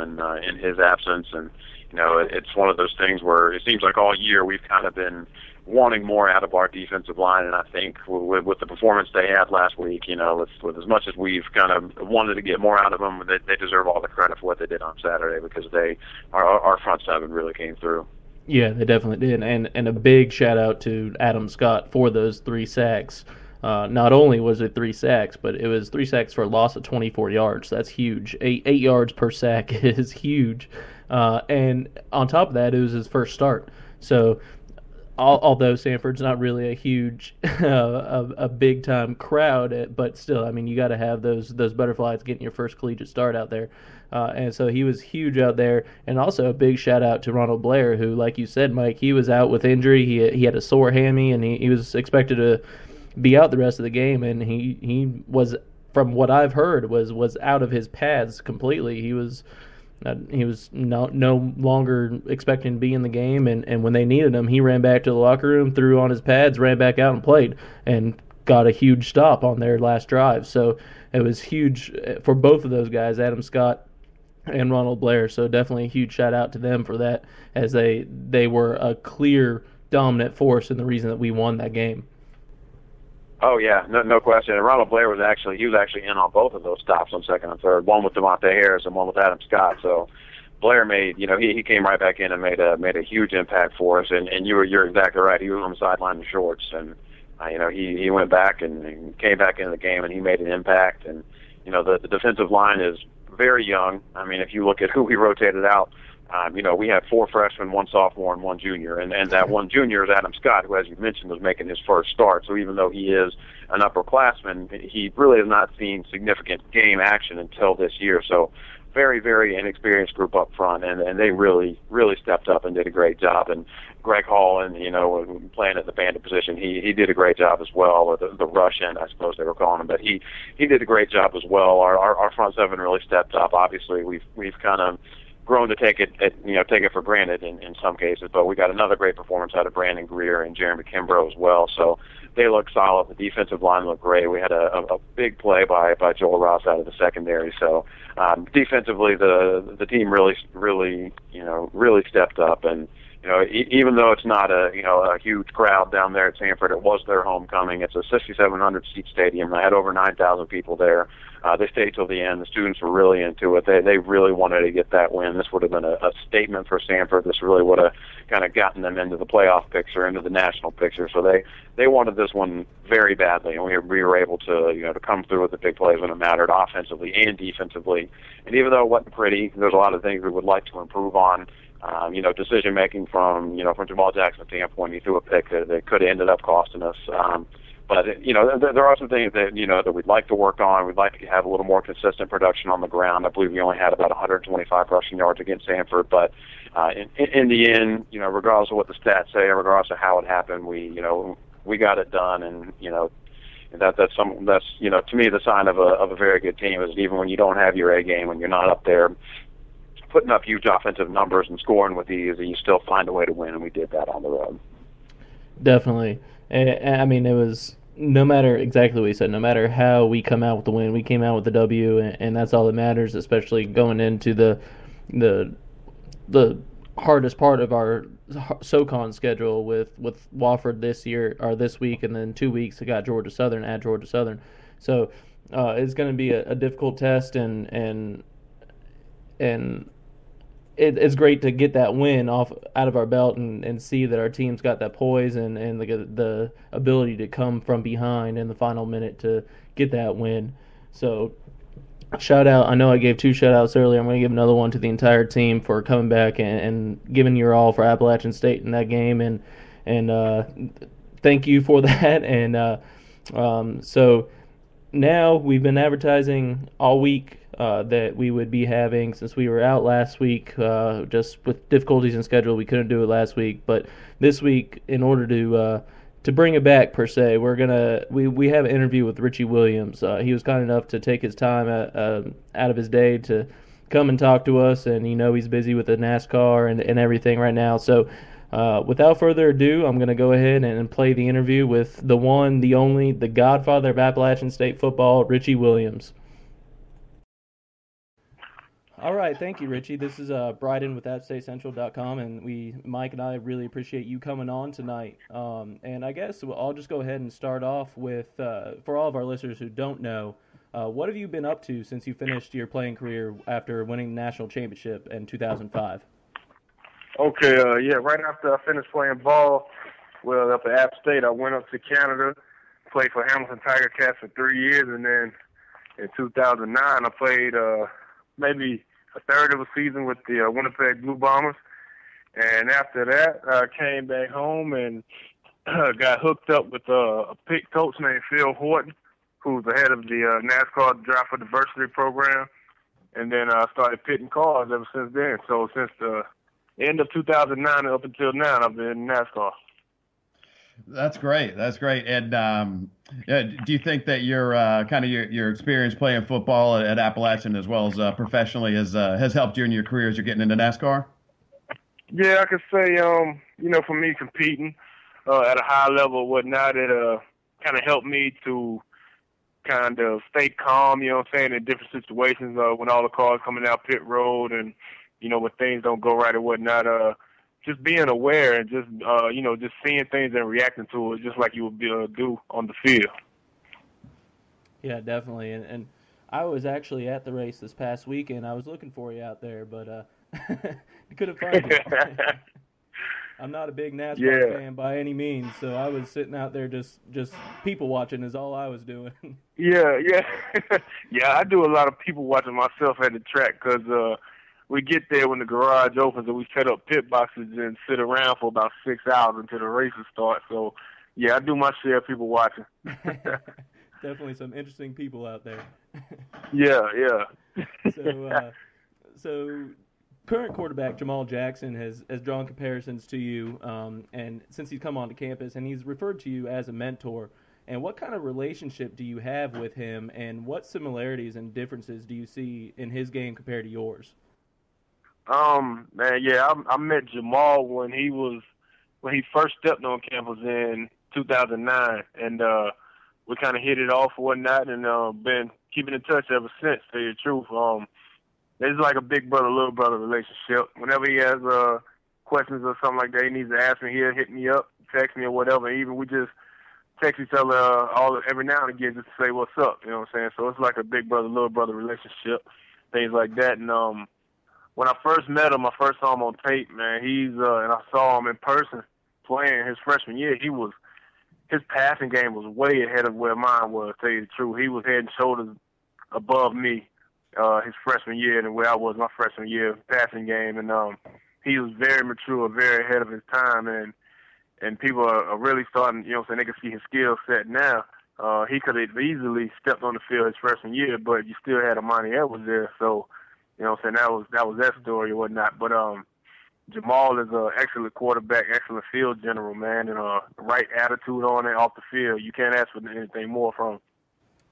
in his absence. And it's one of those things where it seems like all year we've kind of been wanting more out of our defensive line, and I think with the performance they had last week, with as much as we've kind of wanted to get more out of them, they deserve all the credit for what they did on Saturday, because our front seven really came through. Yeah, they definitely did, and a big shout out to Adam Scott for those 3 sacks. Not only was it 3 sacks, but it was 3 sacks for a loss of 24 yards. That's huge. 8 yards per sack is huge. And on top of that, it was his first start. So although Samford's not really a huge, a big time crowd, but still, I mean, you got to have those butterflies getting your first collegiate start out there. And so he was huge out there. And also a big shout out to Ronald Blair, who, like you said, Mike, he was out with injury. He had a sore hammy, and he was expected to be out the rest of the game. And he was, from what I've heard, was out of his pads completely. He was no longer expecting to be in the game, and when they needed him, he ran back to the locker room, threw on his pads, ran back out and played, and got a huge stop on their last drive. So it was huge for both of those guys, Adam Scott and Ronald Blair. So definitely a huge shout out to them for that, as they were a clear dominant force and the reason that we won that game. Oh yeah, no question. And Ronald Blair was actually in on both of those stops on second and third, one with Devontae Harris and one with Adam Scott. So Blair made, he came right back in and made a huge impact for us. And you're exactly right. He was on the sideline in shorts, and he went back and came back into the game, and he made an impact. And the defensive line is very young. I mean, if you look at who we rotated out, we had 4 freshmen, 1 sophomore, and 1 junior. And that 1 junior is Adam Scott, who, as you mentioned, was making his first start. So even though he is an upperclassman, he really has not seen significant game action until this year. So very, very inexperienced group up front, and they really, really stepped up and did a great job. And Greg Hall, and playing at the bandit position, he did a great job as well, or the rush end, I suppose they were calling him. But he did a great job as well. Our front seven really stepped up. Obviously, we've kind of grown to take it for granted in some cases, but we got another great performance out of Brandon Greer and Jeremy Kimbrough as well. So they look solid. The defensive line looked great. We had a big play by Joel Ross out of the secondary. So defensively, the team really stepped up. And even though it's not a huge crowd down there at Samford, it was their homecoming. It's a 6,700 seat stadium. They had over 9,000 people there. They stayed till the end. The students were really into it. They really wanted to get that win. This would have been a statement for Samford. This really would have kind of gotten them into the playoff picture, into the national picture. So they wanted this one very badly, and we were able to to come through with the big plays when it mattered, offensively and defensively. And even though it wasn't pretty, there's a lot of things we would like to improve on. Decision making from Jamal Jackson's standpoint, he threw a pick that could have ended up costing us. But there are some things that that we'd like to work on. We'd like to have a little more consistent production on the ground. I believe we only had about 125 rushing yards against Samford, but in the end, regardless of what the stats say, regardless of how it happened, we got it done, and that's to me the sign of a very good team is even when you don't have your A game, when you're not up there putting up huge offensive numbers and scoring with these, you still find a way to win, and we did that on the road. Definitely. I mean, it was, no matter exactly what you said, no matter how we come out with the win, we came out with the W, and that's all that matters, especially going into the hardest part of our SoCon schedule with Wofford this week, and then 2 weeks we got Georgia Southern at Georgia Southern. So it's going to be a difficult test, and it's great to get that win out of our belt and see that our team's got that poise and the ability to come from behind in the final minute to get that win. So shout out. I know I gave 2 shout outs earlier. I'm going to give another one to the entire team for coming back and giving your all for Appalachian State in that game, and thank you for that. And so now we've been advertising all week that we would be having, since we were out last week, just with difficulties in schedule, we couldn't do it last week. But this week, in order to bring it back per se, we have an interview with Richie Williams. He was kind enough to take his time out of his day to come and talk to us, and he's busy with the NASCAR and everything right now. So without further ado, I'm going to go ahead and play the interview with the one, the only, the godfather of Appalachian State football, Richie Williams. All right, thank you, Richie. This is Bryden with ThatStateCentral.com, and Mike and I really appreciate you coming on tonight. And I guess I'll just go ahead and start off with, for all of our listeners who don't know, what have you been up to since you finished your playing career after winning the national championship in 2005? Okay, right after I finished playing ball, well, up at App State, I went up to Canada, played for Hamilton Tiger Cats for 3 years, and then in 2009, I played maybe a third of a season with the Winnipeg Blue Bombers. And after that, I came back home and got hooked up with a pit coach named Phil Horton, who's the head of the NASCAR Drive for Diversity program. And then I started pitting cars ever since then. So since the end of 2009 up until now, I've been in NASCAR. That's great. That's great. And do you think that your kind of your experience playing football at Appalachian as well as professionally has helped you in your career as you're getting into NASCAR? Yeah, I could say, for me competing at a high level or whatnot, it kind of helped me to kind of stay calm, in different situations when all the cars coming out pit road and, when things don't go right or whatnot. Just being aware and just, just seeing things and reacting to it just like you would do on the field. Yeah, definitely. And I was actually at the race this past weekend. I was looking for you out there, but couldn't find you. I'm not a big NASCAR fan by any means, so I was sitting out there just people watching is all I was doing. Yeah. Yeah, I do a lot of people watching myself at the track because we get there when the garage opens and we set up pit boxes and sit around for about 6 hours until the races start. So, yeah, I do my share of people watching. Definitely some interesting people out there. Yeah. So current quarterback Jamal Jackson has drawn comparisons to you, and since he's come onto campus, and he's referred to you as a mentor. And what kind of relationship do you have with him, and what similarities and differences do you see in his game compared to yours? I met Jamal when he first stepped on campus in 2009, and we kind of hit it off or whatnot, and been keeping in touch ever since. To tell you the truth, it's like a big brother little brother relationship. Whenever he has questions or something like that, he needs to ask me. He'll hit me up, text me or whatever. Even we just text each other every now and again just to say what's up. You know what I'm saying? So it's like a big brother little brother relationship, things like that, and when I first met him, I first saw him on tape, man. And I saw him in person playing his freshman year. His passing game was way ahead of where mine was, to tell you the truth. He was head and shoulders above me his freshman year than where I was my freshman year passing game. And he was very mature, very ahead of his time. And people are really starting, they can see his skill set now. He could have easily stepped on the field his freshman year, but you still had Amani Edwards there, so that was that story or whatnot. But Jamal is an excellent quarterback, excellent field general, man, and the right attitude on it off the field. You can't ask for anything more from him.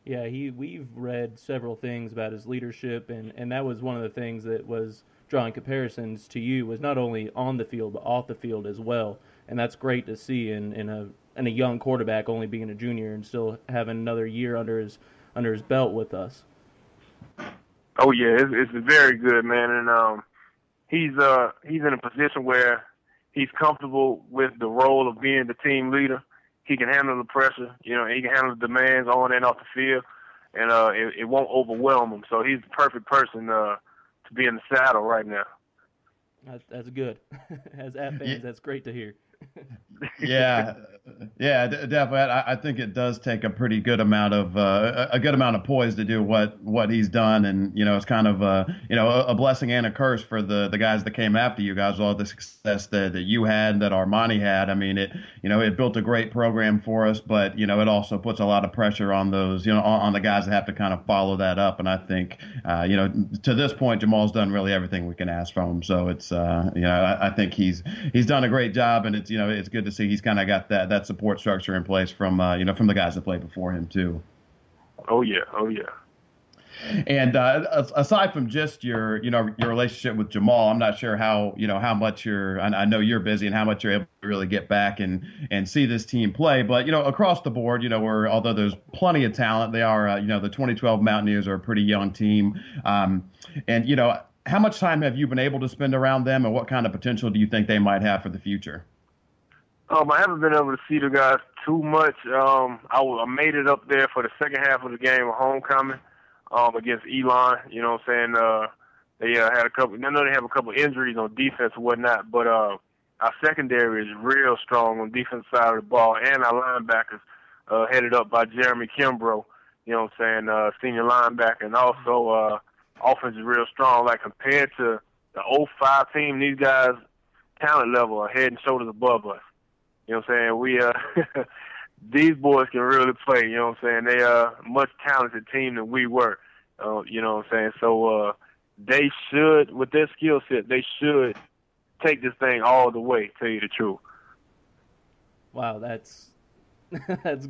Yeah, we've read several things about his leadership, and that was one of the things that was drawing comparisons to you, was not only on the field but off the field as well. And that's great to see in a young quarterback only being a junior and still having another year under his belt with us. Oh yeah, it's very good, man, and he's in a position where he's comfortable with the role of being the team leader. He can handle the pressure, he can handle the demands on and off the field, and it won't overwhelm him. So he's the perfect person to be in the saddle right now. That's good. As App fans, that's great to hear. Yeah, definitely. I think it does take a pretty good amount of poise to do what he's done, and it's kind of a blessing and a curse for the guys that came after you guys. All the success that you had, that Armani had. I mean, it built a great program for us, but it also puts a lot of pressure on those on the guys that have to kind of follow that up. And I think to this point, Jamal's done really everything we can ask from him. So it's I think he's done a great job, and it's good to see he's kind of got that support structure in place from the guys that played before him too. Oh yeah. And aside from just your relationship with Jamal, I'm not sure how much I know you're busy and how much you're able to really get back and see this team play. But across the board, although there's plenty of talent, they are the 2012 Mountaineers are a pretty young team. And How much time have you been able to spend around them, and what kind of potential do you think they might have for the future? I haven't been able to see the guys too much. I made it up there for the second half of the game of homecoming against Elon. You know what I'm saying? They had a couple. I know they have a couple injuries on defense and whatnot, but our secondary is real strong on the defense side of the ball, and our linebackers headed up by Jeremy Kimbrough. You know what I'm saying? Senior linebacker, and also offense is real strong. Like compared to the '05 team, these guys' talent level are head and shoulders above us. You know what I'm saying? We these boys can really play. You know what I'm saying? They are a much talented team than we were. You know what I'm saying? So they should, with their skill set, they should take this thing all the way. Tell you the truth. Wow, that's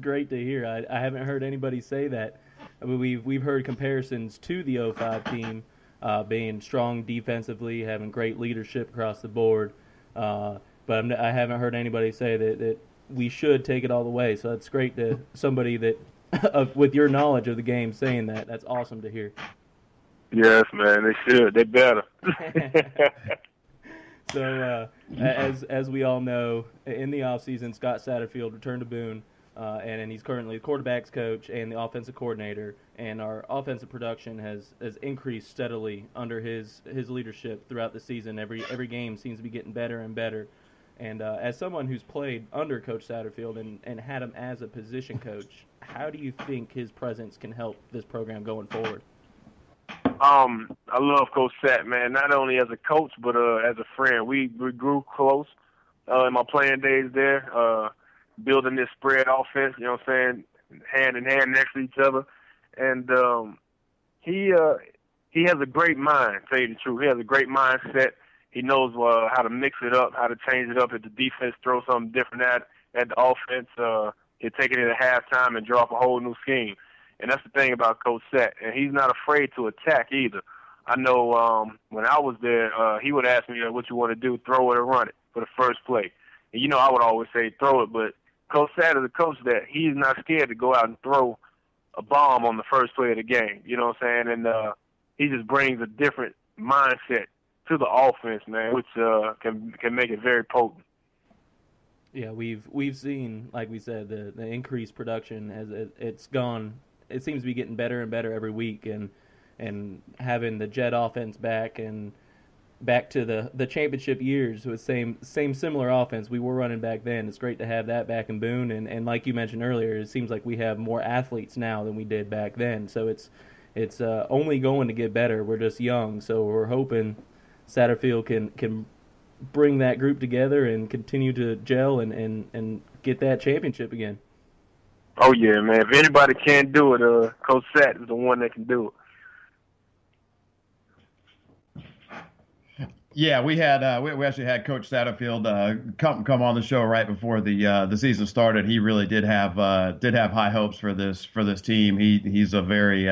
great to hear. I haven't heard anybody say that. I mean, we've heard comparisons to the '05 team being strong defensively, having great leadership across the board. But I haven't heard anybody say that we should take it all the way. So it's great to somebody that, with your knowledge of the game, saying that. That's awesome to hear. Yes, man, they should. They better. So as we all know, in the offseason, Scott Satterfield returned to Boone, and he's currently the quarterback's coach and the offensive coordinator. And our offensive production has increased steadily under his leadership throughout the season. Every game seems to be getting better and better. And as someone who's played under Coach Satterfield and had him as a position coach, how do you think his presence can help this program going forward? I love Coach Sat, man, not only as a coach, but as a friend. We grew close in my playing days there, building this spread offense, you know what I'm saying, hand in hand next to each other. And he has a great mind, to tell you the truth. He has a great mindset. He knows how to mix it up, how to change it up if the defense throws something different at the offense. He'll take it at halftime and draw up a whole new scheme. And that's the thing about Coach Sat. And he's not afraid to attack either. I know when I was there, he would ask me, what you want to do, throw it or run it for the first play. And, you know, I would always say throw it. But Coach Sat is a coach that he's not scared to go out and throw a bomb on the first play of the game. You know what I'm saying? And he just brings a different mindset to the offense, man, which can make it very potent. Yeah, we've seen, like we said, the increased production as it's gone. It seems to be getting better and better every week, and having the jet offense back to the championship years with same similar offense we were running back then. It's great to have that back in Boone, and like you mentioned earlier, it seems like we have more athletes now than we did back then. So it's only going to get better. We're just young, so we're hoping Satterfield can bring that group together and continue to gel and get that championship again. Oh, yeah, man. If anybody can't do it, Coach Sat is the one that can do it. Yeah, we actually had Coach Satterfield come on the show right before the season started. He really did have high hopes for this team. He's a very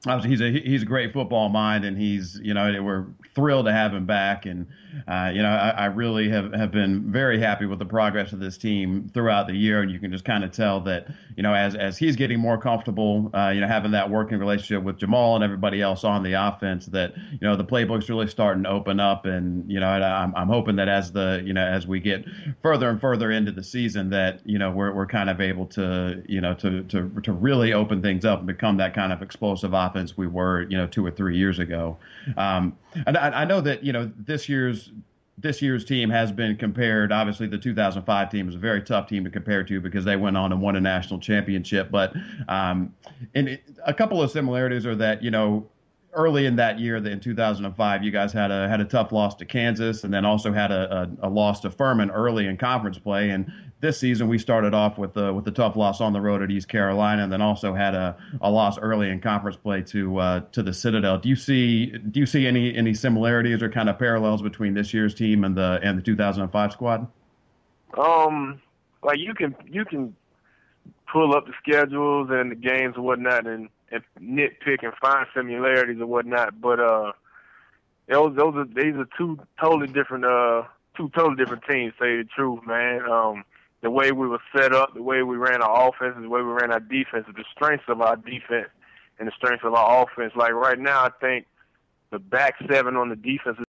obviously he's a great football mind, and we're thrilled to have him back. And I really have been very happy with the progress of this team throughout the year. And you can just kind of tell that as he's getting more comfortable, having that working relationship with Jamal and everybody else on the offense, that the playbook's really starting to open up. And I'm hoping that as we get further and further into the season, that we're kind of able to to really open things up and become that kind of explosive offense we were 2 or 3 years ago. And I know that this year's team has been compared. Obviously, the 2005 team is a very tough team to compare to because they went on and won a national championship. But a couple of similarities are that early in that year, in 2005, you guys had a tough loss to Kansas, and then also had a loss to Furman early in conference play. And this season, we started off with the tough loss on the road at East Carolina, and then also had a loss early in conference play to the Citadel. Do you see any similarities or kind of parallels between this year's team and the 2005 squad? Like you can pull up the schedules and the games and whatnot, and nitpick and find similarities and whatnot, but these are two totally different teams. To tell you the truth, man. The way we were set up, the way we ran our offense, the way we ran our defense, the strengths of our defense and the strengths of our offense. Like right now, I think the back seven on the defensive